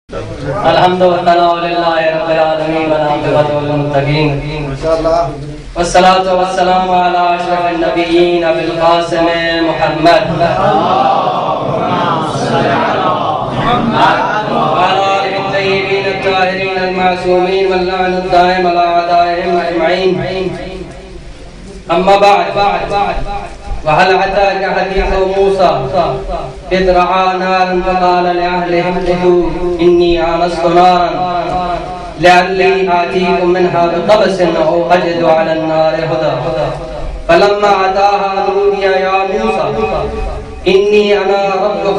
الحمد للہ رب العالمین والعاقبۃ للمتقین والصلاة والسلام علی اشرف النبیین ابی القاسم محمد وعلی آلہ الطیبین الطاہرین المعصومین واللعن الدائم علی اعدائهم اجمعین اما بعد وهل أتاك حديث موسى إذ رأى نارا فقال لأهلهم كثوا إني آنست نارا لعلي آتيكم منها بقبس أو أجد على النار هدى فلما أتاها نودي يا موسى إني أنا ربك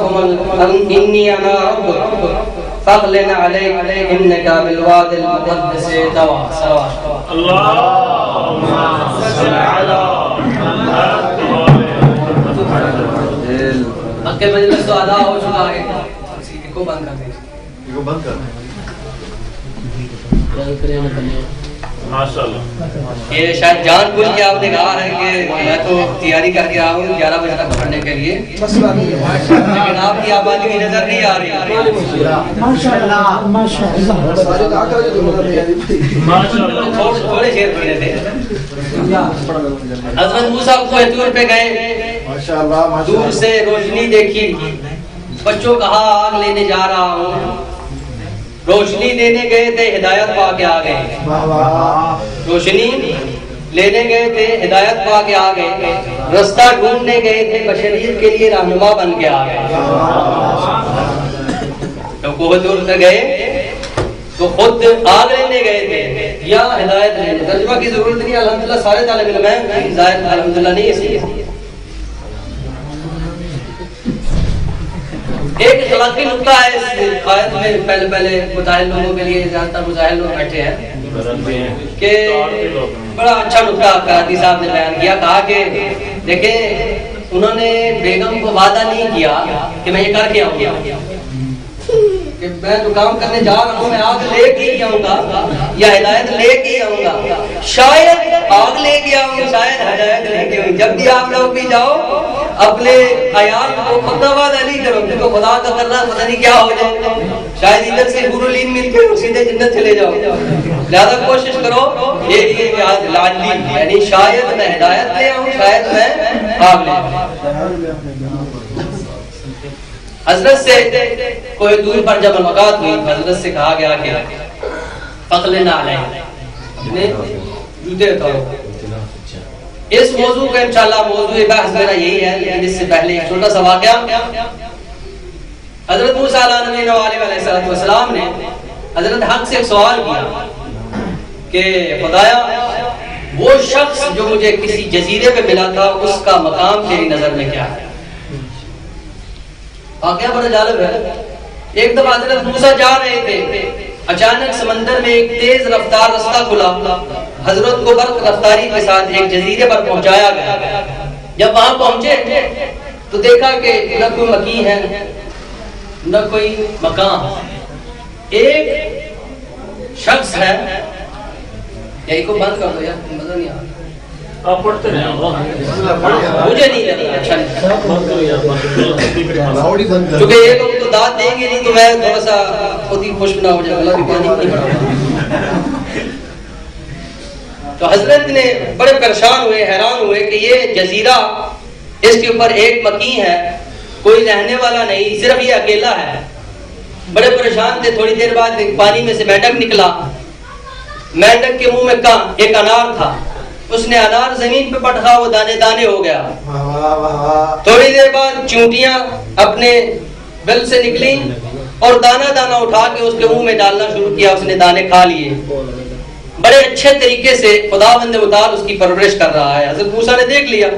فاغلن عليك إنك بالواد المقدس طوى. صلوات اللهم صل على محمد. حق مجلس تو ادا ہو چکا ہے. اس کو بند کر دیں. کو بند کر دیں. ماشاءاللہ. یہ شاید جان بوجھ کے آپ نے کہا ہے کہ میں تو تیاری کر کے آیا ہوں 11 بجے تک پڑھنے کے لیے، لیکن آپ کی آبادی کی نظر نہیں آ رہی. تھوڑے شیر پڑھنے تھے. حضرت موسیٰ کوہ طور پہ گئے، دور سے روشنی دیکھی، بچوں کہا آگ لینے جا رہا ہوں. روشنی لینے گئے تھے، ہدایت پا کے آ گئے. روشنی لینے گئے تھے، ہدایت پا کے آ گئے. رستہ ڈھونڈنے گئے تھے، بشریت کے لیے رہنما بن کے آ گئے. تو کوہ طور پہ گئے تو خود آگ لینے گئے تھے یا ہدایت لینے. ترجمہ کی ضرورت نہیں، الحمدللہ سارے طالب علم ہیں، ظاہر الحمدللہ نہیں. اسی ایک اخلاقی نقطہ ہے اس آیت میں. پہلے مجاہد لوگوں کے لیے، زیادہ تر مجاہد لوگ بیٹھے ہیں، کہ بڑا اچھا نقطہ قاضی صاحب نے بیان کیا. کہا کہ دیکھیں انہوں نے بیگم کو وعدہ نہیں کیا کہ میں یہ کر کے آؤں گا، کہ میں جو کام کرنے جا رہا ہوں میں آگ لے کے ہی آؤں گا یا ہدایت لے کے ہی آؤں گا. شاید آگ لے کے آؤں، شاید ہدایت لے کے آؤں. جب بھی آپ لوگ بھی جاؤ اپنے عیال کو خدا وعدہ نہیں کرو، کیونکہ خدا کا کرنا پتہ نہیں کیا ہو جائے. شاید ادھر سے حور العین مل کے سیدھے جنت چلے جاؤ. لہذا کوشش کرو یہ لعلی، یعنی شاید میں ہدایت لے آؤں، شاید میں آگ لے آؤں. حضرت سے کوئی دور پر جب ملاقات ہوئی، حضرت سے کہا گیا کہ فقلنا علیہ، اپنے جوتے اتارو. اس موضوع کا انشاءاللہ موضوع بحث میرا یہی ہے، لیکن اس سے پہلے ایک چھوٹا سا واقعہ. حضرت موسیٰ علیہ السلام نے حضرت حق سے ایک سوال کیا کہ خدایا وہ شخص جو مجھے کسی جزیرے پہ ملا تھا اس کا مقام تیری نظر میں کیا ہے؟ واقعہ بڑا جالب ہے. ایک دفعہ حضرت موسیٰ جا رہے تھے، اچانک سمندر میں ایک تیز رفتار رستہ کھلا. حضرت کو برق رفتاری کے ساتھ ایک جزیرے پر پہنچایا گیا. جب وہاں پہنچے تو دیکھا کہ نہ کوئی مکین ہے نہ کوئی مکان، ایک شخص ہے. یہی کو بند کر دو یار، مزہ نہیں آ رہا. آپ پڑھتے رہے مجھے نہیں لگا اچھا کیونکہ یہ لوگ تو داد دیں گے نہیں تو میں تھوڑا سا خود ہی خشک نہ ہو جائے. اللہ بھی پانی نہیں پڑا. تو حضرت نے بڑے پریشان ہوئے، حیران ہوئے کہ یہ جزیرہ، اس کے اوپر ایک مکین ہے، کوئی رہنے والا نہیں، صرف یہ اکیلا ہے. بڑے پریشان تھے. تھوڑی دیر بعد پانی میں سے مینڈک نکلا. مینڈک کے منہ میں ایک انار تھا. اس نے انار زمین پہ پٹکا، وہ دانے دانے ہو گیا. تھوڑی دیر بعد چونٹیاں اپنے بل سے نکلی اور دانا دانا اٹھا کے اس کے منہ میں ڈالنا شروع کیا. اس نے دانے کھا لیے. بڑے اچھے طریقے سے خداوند متعال اس کی پرورش کر رہا ہے. حضرت موسیٰ نے دیکھ لیا.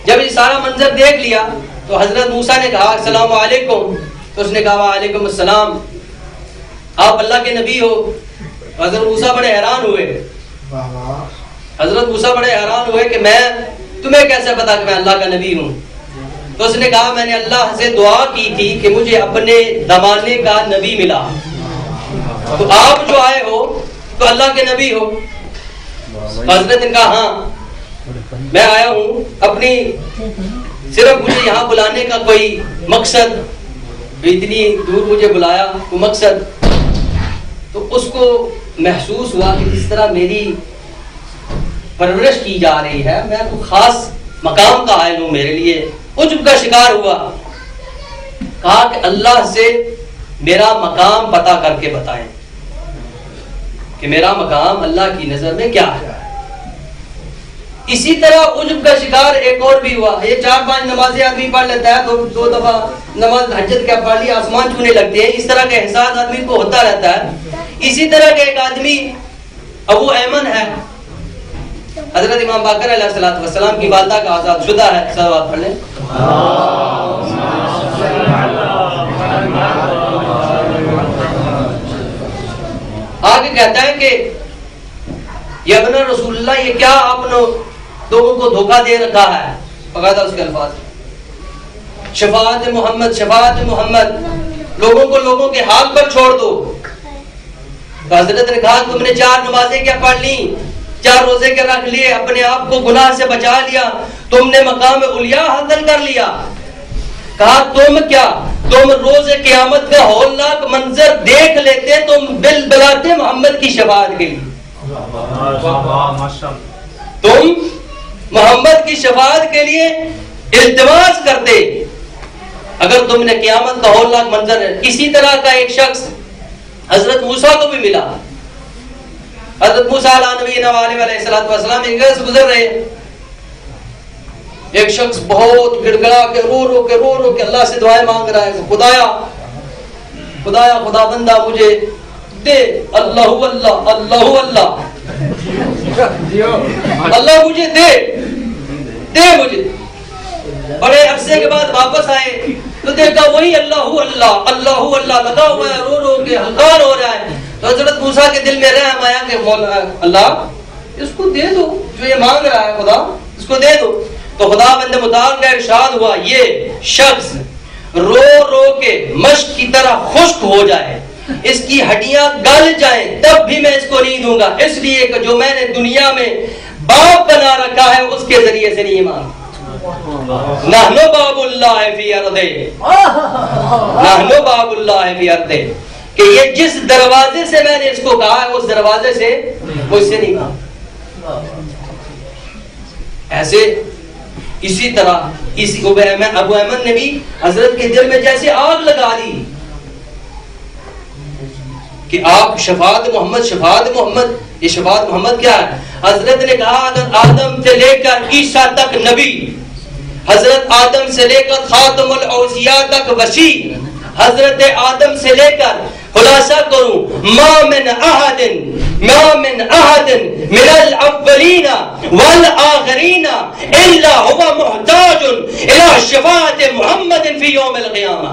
جب یہ سارا منظر دیکھ لیا تو حضرت موسیٰ نے کہا السلام علیکم. تو اس نے کہا وعلیکم السلام، آپ اللہ کے نبی ہو. حضرت موسیٰ بڑے حیران ہوئے. حضرت موسیٰ بڑے حیران ہوئے کہ میں تمہیں کیسے پتا کہ میں اللہ کا نبی ہوں؟ تو اس نے کہا میں نے اللہ سے دعا کی تھی کہ مجھے اپنے زمانے کا نبی ملا، تو آپ جو آئے ہو تو اللہ کے نبی ہو. حضرت نے کہا ہاں میں آیا ہوں اپنی صرف مجھے یہاں بلانے کا کوئی مقصد اتنی دور مجھے بلایا وہ مقصد، تو اس کو محسوس ہوا کہ جس طرح میری پرورش کی جا رہی ہے، میں تو خاص مقام کا حائل ہوں، میرے لیے عجب کا شکار ہوا. کہا کہ اللہ سے میرا مقام پتہ کر کے بتائیں کہ میرا مقام اللہ کی نظر میں کیا ہے. اسی طرح عجب کا شکار ایک اور بھی ہوا. یہ 4-5 نمازیں آدمی پڑھ لیتا ہے، دو دفعہ نماز تہجد کا پڑھ لی، آسمان چھونے لگتے ہیں. اس طرح کا احساس آدمی کو ہوتا رہتا ہے. اسی طرح کا ایک آدمی ابو ایمن ہے، حضرت امام باقر علیہ الصلوۃ والسلام کی والدہ کا آزاد شدہ ہے. صلوات پڑھ لیں. آگے کہتا ہے کہ یا ابن رسول اللہ، یہ کیا آپ نے لوگوں کو دھوکہ دے رکھا ہے. بغاتا اس کے الفاظ، شفاعت محمد شفاعت محمد، لوگوں کو لوگوں کے حال پر چھوڑ دو. تو حضرت نے کہا تم نے 4 نمازیں کیا پڑھ لی، 4 روزے کے رکھ لیے، اپنے آپ کو گناہ سے بچا لیا، تم نے مقام علیٰ حاصل کر لیا. کہا تم کیا، تم روز قیامت کا ہولناک منظر دیکھ لیتے تم بل بلاتے محمد کی شفاعت کے لیے. تم محمد کی شفاعت کے لیے التماس کرتے اگر تم نے قیامت کا ہولناک منظر ہے. اسی طرح کا ایک شخص حضرت موسیٰ کو بھی ملا. حضرت موسیٰ علیہ نبی علیہ الصلوۃ والسلام ایک جگہ سے گزر رہے ہیں. ایک شخص بہت گڑ گڑا کے رو رو کے اللہ سے دعائیں مانگ رہا ہے. خدایا خدا بندہ مجھے دے، اللہ اللہ اللہ اللہ اللہ مجھے دے مجھے. بڑے عرصے کے بعد واپس آئے تو دیکھا وہی اللہ اللہ اللہ اللہ لگا ہوا ہے، رو کے ہلکان ہو رہا ہے. تو حضرت موسیٰ کے دل میں رحم آیا کہ مولا اللہ اس کو دے دو، جو یہ مانگ رہا ہے خدا اس کو دے دو. تو خدا بندے متعال کا ارشاد ہوا یہ شخص رو کے مشک کی طرح خشک ہو جائے، اس کی ہڈیاں گل جائیں، تب بھی میں اس کو نہیں دوں گا، اس لیے کہ جو میں نے دنیا میں باپ بنا رکھا ہے اس کے ذریعے سے نہیں مانگا. نحنو باب اللہ فی ارضہ، نحنو باب اللہ فی ارضہ، کہ یہ جس دروازے سے میں نے اس کو کہا ہے اس دروازے سے مجھ سے نہیں مانگا. ایسے اسی طرح ابو ایمن نے بھی حضرت کے دل میں جیسے آگ لگا دی کہ آپ شفاعت محمد یہ شفاعت محمد کیا ہے. حضرت نے کہا اگر آدم سے لے کر عیسیٰ تک نبی، حضرت آدم سے لے کر خاتم الاوصیاء تک وسیع، حضرت آدم سے لے کر خلاصہ کروں ما من احد من الاولین والآخرین الا هو محتاج الى شفاعت محمد فی یوم القیامہ.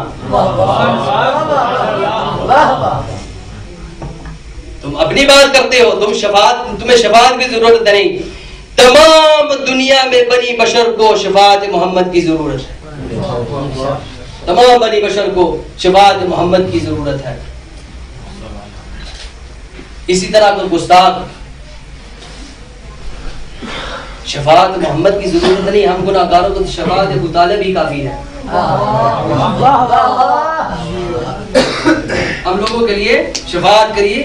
تم اپنی بات کرتے ہو، تمہیں شفاعت کی ضرورت نہیں. تمام دنیا میں بنی بشر کو شفاعت محمد کی ضرورت ہے. تمام بنی بشر کو شفاعت محمد کی ضرورت ہے. اسی طرح کوئی گستاخ شفاعت محمد کی ضرورت نہیں، ہم گناہگاروں کو شفاعت ابو طالب ہی کافی ہے. ہم لوگوں کے لیے شفاعت کریے،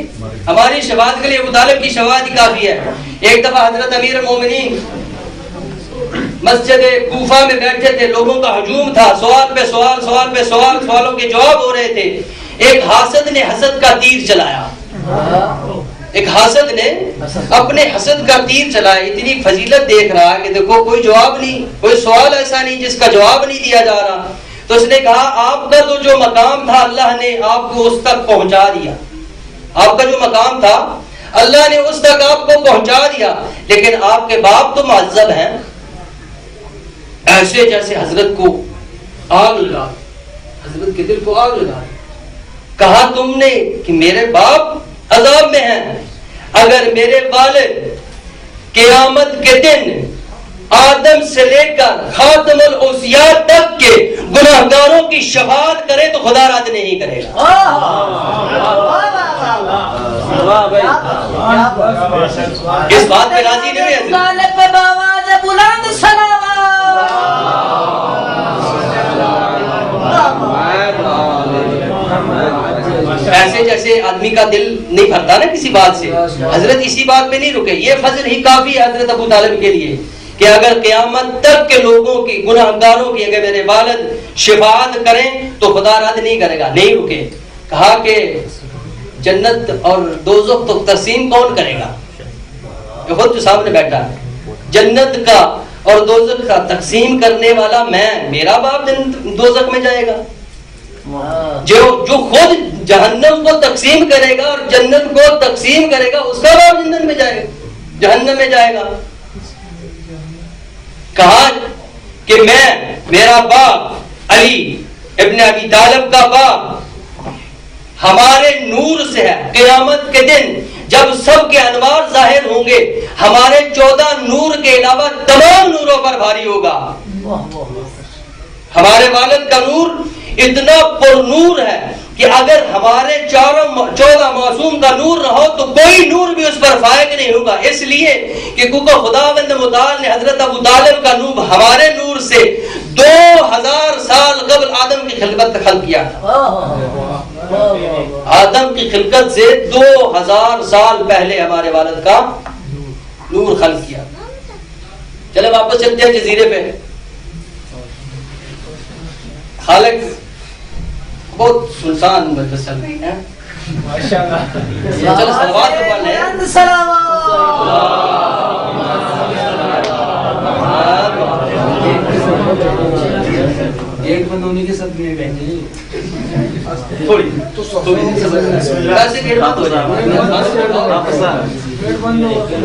ہماری شفاعت کے لیے ابو طالب کی شفاعت ہی کافی ہے. ایک دفعہ حضرت امیر المومنین مسجد کوفہ میں بیٹھے تھے، لوگوں کا ہجوم تھا، سوال پہ سوال، سوالوں کے جواب ہو رہے تھے. ایک حاسد نے حسد کا تیر چلایا، ایک حاسد نے اپنے حسد کا تیر چلایا. اتنی فضیلت دیکھ رہا کہ دیکھو کوئی جواب نہیں، کوئی سوال ایسا نہیں جس کا جواب نہیں دیا جا رہا. تو اس نے کہا آپ کا تو جو مقام تھا اللہ نے آپ کو اس تک پہنچا دیا، آپ کا جو مقام تھا اللہ نے اس تک آپ کو پہنچا دیا، لیکن آپ کے باپ تو معذب ہیں. ایسے جیسے حضرت کو آگ لگا، حضرت کے دل کو آگ لگا. کہا تم نے کہ میرے باپ عذاب میں ہیں، اگر میرے والد قیامت کے دن آدم سے لے کر خاتم الاوصیاء تک کے گناہگاروں کی شفاعت کرے تو خدا رد نہیں کرے گا. اس بات پہ راضی نہیں ہے. تھا نا کسی بات سے، حضرت اسی بات پہ نہیں رکے. یہ فضل ہی کافی ہے حضرت ابو طالب کے لیے کہ اگر قیامت تک کے لوگوں کی، گناہ گاروں کی اگر میرے والد شفاعت کریں تو خدا رد نہیں کرے گا. نہیں رکے. کہا کہ جنت اور دوزخ تو تقسیم کون کرے گا؟ یہ خود جو سامنے بیٹھا ہے، جنت کا اور دوزخ کا تقسیم کرنے والا میں، میرا باپ دوزخ میں جائے گا. جو خود جہنم کو تقسیم کرے گا اور جنت کو تقسیم کرے گا، اس کا باپ جنت میں جائے گا، جہنم میں جائے گا. کہا کہ میرا باپ علی ابن ابی طالب کا باپ ہمارے نور سے ہے. قیامت کے دن جب سب کے انوار ظاہر ہوں گے، ہمارے 14 نور کے علاوہ تمام نوروں پر بھاری ہوگا. ہمارے والد کا نور اتنا پر نور ہے کہ اگر ہمارے 14 معصوم کا نور نہ ہو تو کوئی نور بھی اس پر فائق نہیں ہوگا. اس لیے کہ کیونکہ خداوند متعال نے حضرت ابو طالب کا نور ہمارے نور سے 2000 سال قبل آدم کی خلقت خلق کیا تھا. آدم کی خلقت سے 2000 سال پہلے ہمارے والد کا نور خلق کیا. چلے واپس چلتے ہیں جزیرے پہ. خالق بہت سلطان مجلس چل رہی ہے. چلو صلوات کو پڑھ لیں. ایک بند ہونے کے ساتھ بھی تھوڑی ویسے گیٹ بند ہو جائے.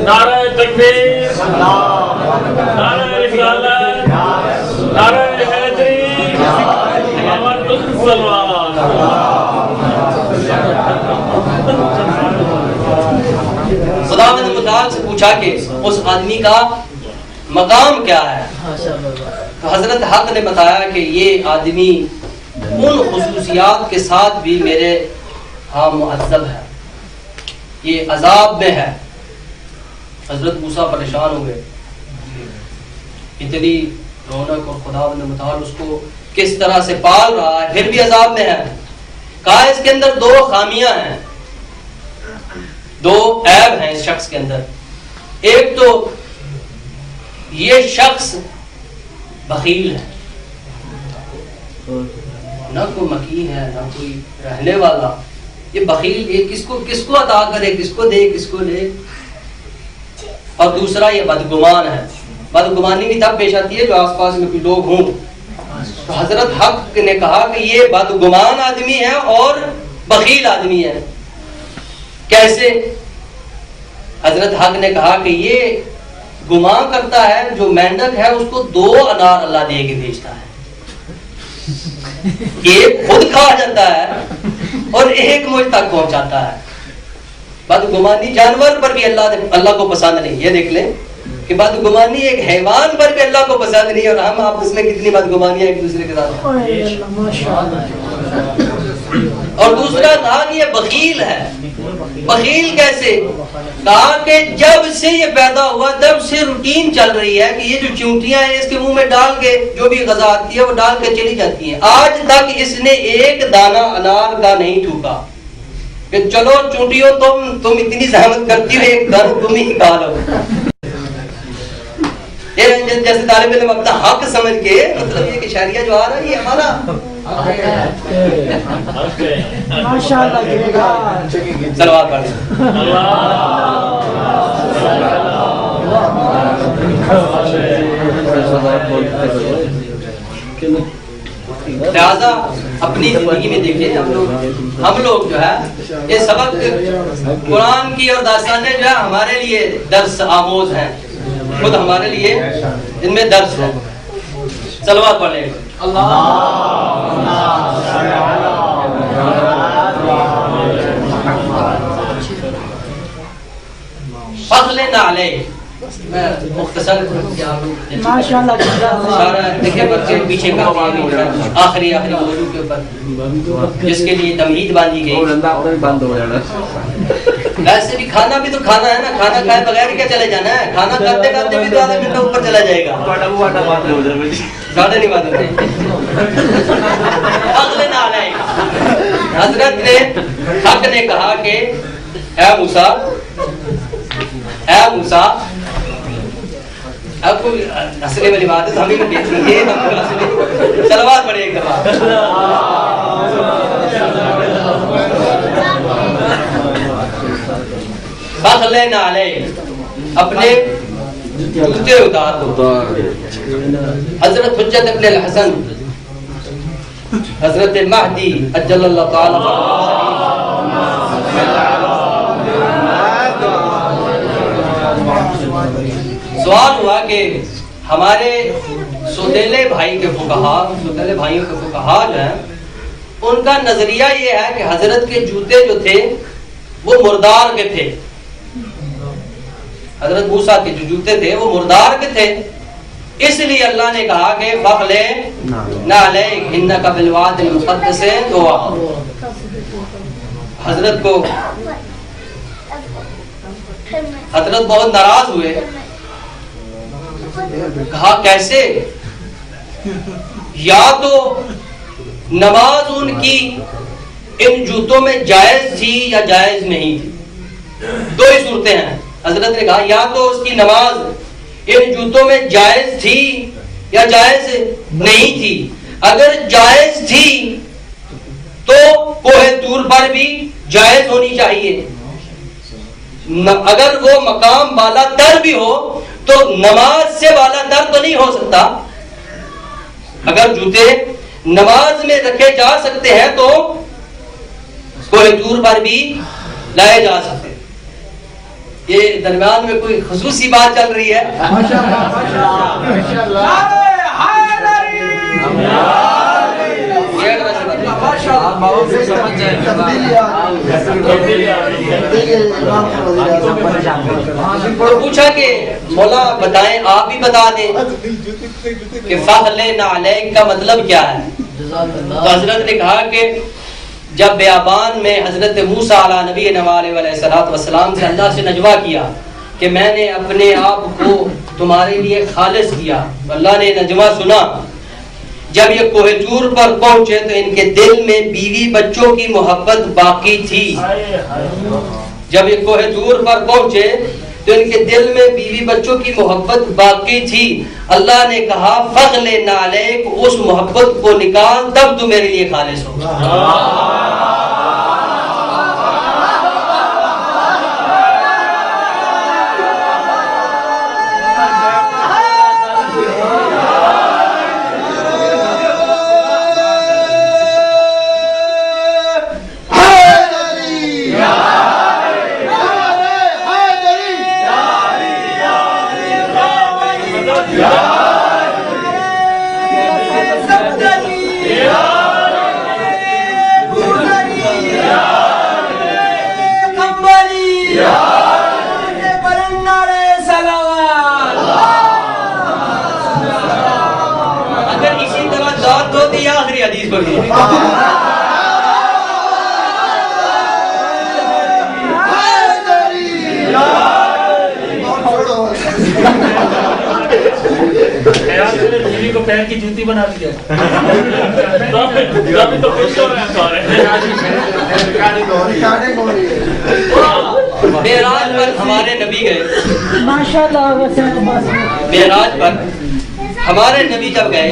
نعرہ تکبیر، نعرہ رسالت، نعرہ حیدری، محمد سلمان. خداوند متعال سے پوچھا کہ اس آدمی کا مقام کیا ہے. تو حضرت حق نے بتایا کہ یہ آدمی ان خصوصیات کے ساتھ بھی میرے ہاں معذب ہے، یہ عذاب میں ہے. حضرت موسیٰ پریشان ہو گئے، اتنی رونق اور خداوند متعال اس کو کس طرح سے پال رہا ہے پھر بھی عذاب میں ہے. کہا اس کے اندر 2 خامیاں ہیں، 2 عیب ہیں اس شخص کے اندر. ایک تو یہ شخص بخیل ہے، نہ کوئی مکین ہے نہ کوئی رہنے والا. یہ بخیل، یہ کس کو عطا کرے، کس کو دے، کس کو لے. اور دوسرا یہ بدگمان ہے. بدگمانی بھی تب پیش آتی ہے جو آس پاس میں کوئی لوگ ہوں. تو حضرت حق نے کہا کہ یہ بدگمان آدمی ہے اور بخیل آدمی ہے. کیسے؟ حضرت حق نے کہا کہ یہ گمان کرتا ہے جو مینڈک ہے اس کو 2 انار اللہ دے کے بھیجتا ہے، ایک خود کھا جاتا ہے اور ایک مجھ تک پہنچاتا ہے. بدگمانی جانور پر بھی اللہ کو پسند نہیں. یہ دیکھ لیں کہ بدگمانی ایک حیوان پر بھی اللہ کو پسند نہیں، اور ہم آپس میں کتنی بدگمانیاں ایک دوسرے کے ساتھ. اور دوسرا کہا کہ یہ بخیل ہے. بخیل کیسے؟ کہا کہ جب سے یہ پیدا ہوا تب سے روٹین چل رہی ہے کہ یہ جو چونٹیاں ہیں اس کے منہ میں ڈال کے جو بھی غذا آتی ہے وہ ڈال کے چلی جاتی ہیں. آج تک اس نے ایک دانہ انار کا نہیں ٹھوکا کہ چلو چونٹیوں تم اتنی زحمت کرتی ہو، ایک دانہ تم ہی کھا لو. جیسے طالب علم اپنا حق سمجھ کے، مطلب یہ کہ شاعریہ جو آ رہا ہے یہ ہمارا صلوات پڑھ لہذا اپنی زندگی میں دیکھیں ہم لوگ جو ہے یہ سبق قرآن کی اور داستانیں جو ہے ہمارے لیے درس آموز ہیں، خود ہمارے لیے ان میں درس ہے. صلوات پڑھ لیں. فضل علیہ مختصر دیکھیں بچے پیچھے کا آخری موضوع کے اوپر جس کے لیے تمہید باندھی گئی. ایسے بھی کھانا بھی تو کھانا ہے نا، کھانا کھائے بغیر کیا چلے جانا ہے، کھانا کھاتے کھاتے بھی تو آدھا گھنٹہ اوپر چلا جائے گا. ساڑھے نہیں بات ہوتے. حضرت نے حق نے کہا کہ اے موسیٰ اب کوئی ہنسنے والی بات ہے تو ہمیں بھی دیکھیں گے. صلوات پڑھیں ایک دفعہ. فَخْلَعْ عَلَيْكَ, اپنے جوتے اتار دو. حضرت حجت ابن الحسن حضرت مہدی اجل اللہ تعالی سوال ہوا کہ ہمارے سوتیلے بھائی کے فقہا, سوتیلے بھائیوں کے فقہا جو ہیں, ان کا نظریہ یہ ہے کہ حضرت کے جوتے جو تھے وہ مردار کے تھے. حضرت موسیٰ کے جو جوتے تھے وہ مردار کے تھے, اس لیے اللہ نے کہا کہ فَخْلَعْ عَلَيْكَ إِنَّكَ بِالْوَادِ الْمُقَدَّسِ طُوًى. حضرت بہت ناراض ہوئے, کہا کیسے, یا تو نماز ان کی ان جوتوں میں جائز تھی یا جائز نہیں تھی. دو ہی صورتیں ہیں. حضرت نے کہا یا تو اس کی نماز ان جوتوں میں جائز تھی یا جائز نہیں تھی. اگر جائز تھی تو کوہ طور پر بھی جائز ہونی چاہیے. اگر وہ مقام بالا تر بھی ہو تو نماز سے بالا تر تو نہیں ہو سکتا. اگر جوتے نماز میں رکھے جا سکتے ہیں تو کوہ طور پر بھی لائے جا سکتے. یہ درمیان میں کوئی خصوصی بات چل رہی ہے. پوچھا کہ مولا بتائیں, آپ بھی بتا دیں کہ فَخْلَعْ عَلَيْكَ کا مطلب کیا ہے. تو حضرت نے کہا کہ جب بیابان میں حضرت موسیٰ علیہ نبی علیہ السلام سے اللہ سے نجوہ کیا کہ میں نے اپنے آپ کو تمہارے لیے خالص کیا, اللہ نے نجوہ سنا. جب یہ کوہ طور پر پہنچے تو ان کے دل میں بیوی بچوں کی محبت باقی تھی. جب یہ کوہ طور پر پہنچے تو ان کے دل میں بیوی بچوں کی محبت باقی تھی. اللہ نے کہا فَخْلَعْ عَلَيْكَ, اس محبت کو نکال تب تو میرے لیے خالص ہو. بیوی کو پیر کی جوتی بنا دیا. معراج پر ہمارے نبی گئے, معراج پر ہمارے نبی جب گئے,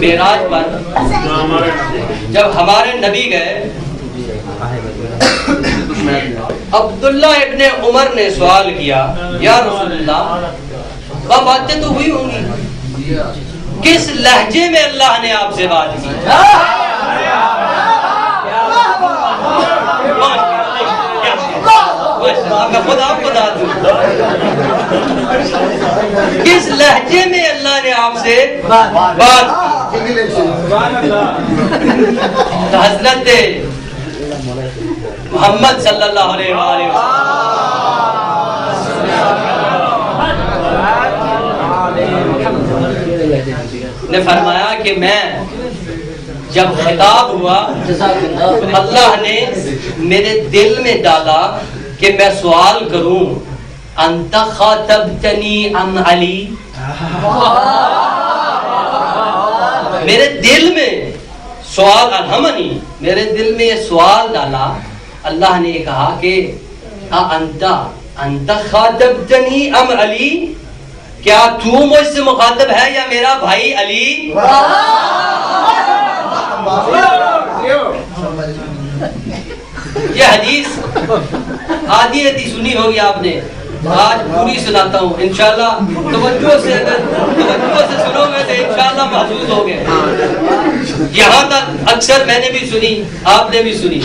معراج پر جب ہمارے نبی گئے, عبداللہ ابن عمر نے سوال کیا یا رسول اللہ باتیں تو ہوئی ہوں گی, کس لہجے میں اللہ نے آپ سے بات کی. خود آپ بتا دوں کس لہجے میں اللہ نے آپ سے بات کی. حضرت محمد صلی اللہ علیہ وآلہ نے فرمایا کہ میں جب خطاب ہوا اللہ نے میرے دل میں ڈالا کہ میں سوال کروں انت خاطبتنی ام علی. میرے دل میں سوال الہمنی, میرے دل میں یہ سوال ڈالا اللہ نے کہا کہ انت خاطبتنی ام علی، کیا تو مجھ سے مخاطب ہے یا میرا بھائی علی؟ یہ حدیث آدھی سنی ہوگی آپ نے، آج پوری سناتا ہوں انشاءاللہ، توجہ سے سنو گے تو انشاءاللہ محفوظ ہوگے۔ یہاں تک اکثر میں نے بھی سنی، آپ نے بھی سنی۔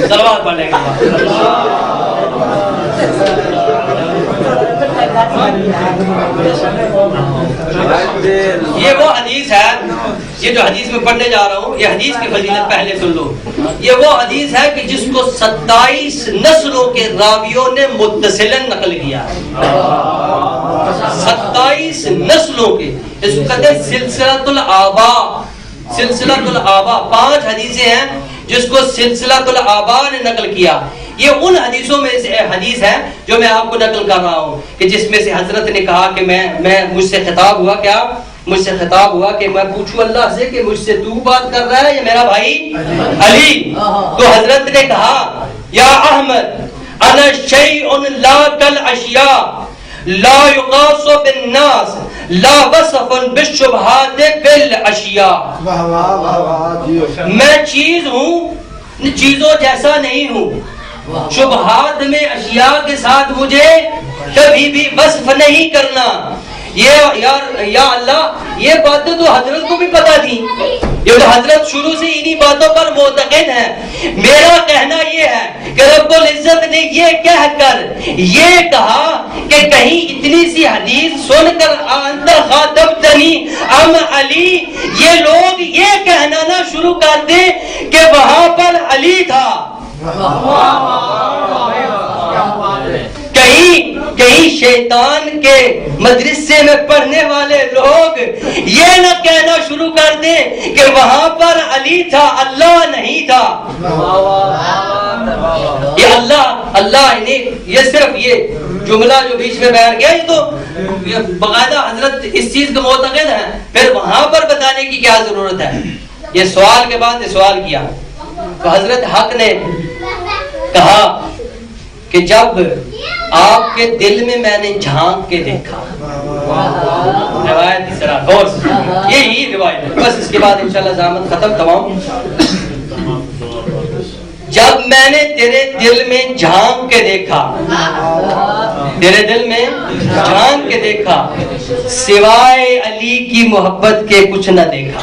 صلوات پڑھنے کے بعد یہ وہ حدیث ہے، یہ جو حدیث میں پڑھنے جا رہا ہوں، یہ حدیث کی فضیلت پہلے سن لو۔ یہ وہ حدیث ہے کہ جس کو 27 نسلوں کے راویوں نے متصلاً نقل کیا ہے، 27 نسلوں کے، اس کو کہتے ہیں سلسلۃ الآباء۔ سلسلۃ الآباء 5 حدیثیں ہیں جس کو سلسلۃ الآباء نے نقل کیا۔ یہ ان حدیثوں میں سے حدیث ہے جو میں آپ کو نقل کر رہا ہوں کہ جس میں سے حضرت نے کہا کہ مجھ سے خطاب ہوا، کیا مجھ سے خطاب ہوا کہ میں پوچھوں اللہ سے کہ مجھ سے تو بات کر رہا ہے یا میرا بھائی علی؟ تو حضرت نے کہا یا احمد انا شیء لا کالاشیاء لا یقاس بالناس لا وصف بالشبہات بالاشیاء۔ میں چیز ہوں، چیزوں جیسا نہیں ہوں، شبہات میں اشیاء کے ساتھ مجھے کبھی بھی وصف نہیں کرنا۔ یا اللہ، یہ باتیں تو حضرت کو بھی پتا تھی، یہ تو حضرت شروع سے انہی باتوں پر معتقد ہیں۔ میرا کہنا یہ ہے کہ رب العزت نے یہ کہہ کر یہ کہا کہ کہیں اتنی سی حدیث سن کر انت خاطبتنی ام علی، یہ لوگ یہ کہنا نہ شروع کر دیں کہ وہاں پر علی تھا۔ کہیں شیطان کے مدرسے میں پڑھنے والے لوگ یہ نہ کہنا شروع کر دیں کہ وہاں پر علی تھا، اللہ نہیں تھا۔ یہ اللہ نے یہ صرف یہ جملہ جو بیچ میں بیان کیا، یہ تو باقاعدہ حضرت اس چیز کو معتقد ہیں، پھر وہاں پر بتانے کی کیا ضرورت ہے؟ یہ سوال کے بعد یہ سوال کیا تو حضرت حق نے کہا کہ جب آپ کے دل میں میں نے جھانک کے دیکھا، روایت اس طرح غور سے، یہی روایت ہے، بس اس کے بعد انشاءاللہ ضامن ختم تمام۔ جب میں نے تیرے دل میں جھانک کے دیکھا، تیرے دل میں جھانک کے دیکھا، سوائے علی کی محبت کے کچھ نہ دیکھا۔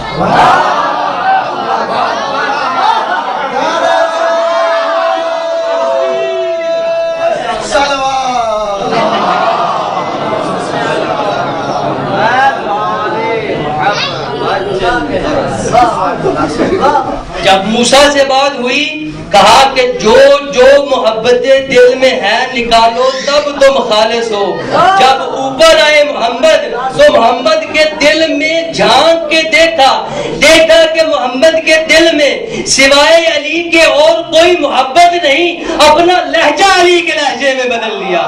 جب موسیٰ سے بات ہوئی کہا کہ جو محبتیں دل میں ہے نکالو تب تم خالص ہو۔ جب اوپر آئے محمد تو محمد کے دل میں جھانک کے دیکھا کہ محمد کے دل میں سوائے علی کے اور کوئی محبت نہیں، اپنا لہجہ علی کے لہجے میں بدل لیا۔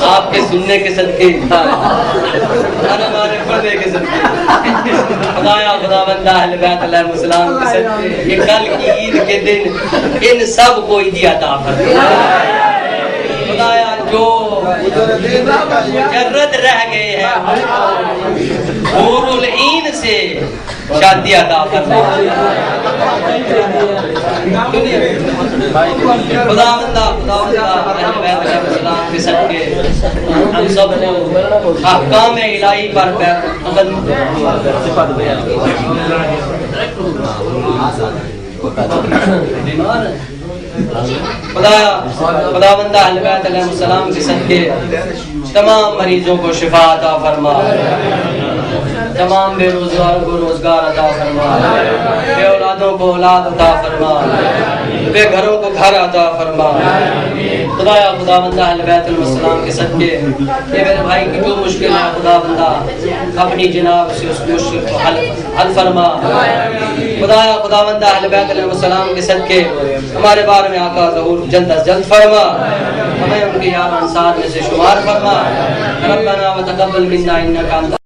آپ کے سننے کے صدقے، ہمارے پڑھنے کے صدقے، خدایا خداوند اہل بیت علیہ السلام کے صدقے، یہ کل کی عید کے دن ان سب کو عیدی عطا فرما۔ خدایا جو مجرد رہ گئے ہیں حور العین سے شادی عطا فرما۔ خداوند اہل بیت علیہ السلام کے صدقے ہم سب کو احکام الہی پر خداوند اہل بیت علیہ السلام کے صدقے تمام مریضوں کو شفا عطا فرما، تمام بے روزگاروں کو روزگار عطا فرما، بے اولادوں کو اولاد عطا فرما، بے گھروں کو گھر عطا فرما۔ خدایا خداوند اہل بیت علیہ السلام کے صدقے یہ میرے بھائی کی جو مشکل ہے خداوند اپنی جناب سے اس مشکل کو حل فرما۔ خدایا خداوند اہل بیت علیہ السلام کے صدقے ہمارے بارے میں آقا ظہور جلد از جلد فرما۔ ہمیں ان کے یار انصار میں سے شمار فرما ربنا وتقبل منا انک انت